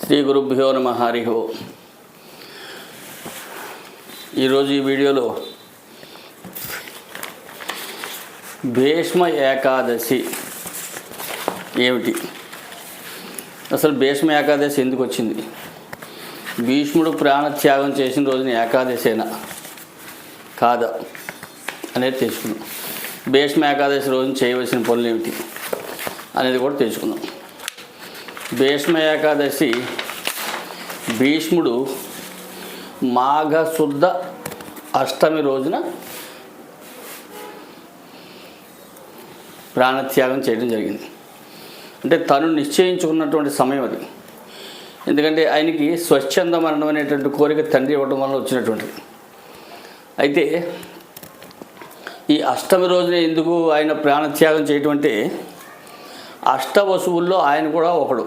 శ్రీ గురుభ్యో నమః. హరి ఓం. ఈరోజు ఈ వీడియోలో భీష్మ ఏకాదశి ఏమిటి, అసలు భీష్మ ఏకాదశి ఎందుకు వచ్చింది, భీష్ముడు ప్రాణత్యాగం చేసిన రోజున ఏకాదశేనా కాదా అనేది తెలుసుకుందాం. భీష్మ ఏకాదశి రోజున చేయవలసిన పనులు ఏమిటి అనేది కూడా తెలుసుకుందాం. భీష్మ ఏకాదశి భీష్ముడు మాఘశుద్ధ అష్టమి రోజున ప్రాణత్యాగం చేయడం జరిగింది. అంటే తను నిశ్చయించుకున్నటువంటి సమయం అది. ఎందుకంటే ఆయనకి స్వచ్ఛంద మరణం అనేటువంటి కోరిక తండ్రి ఇవ్వడం వల్ల వచ్చినటువంటిది. అయితే ఈ అష్టమి రోజున ఎందుకు ఆయన ప్రాణత్యాగం చేయటం అంటే, అష్టవసువుల్లో ఆయన కూడా ఒకడు.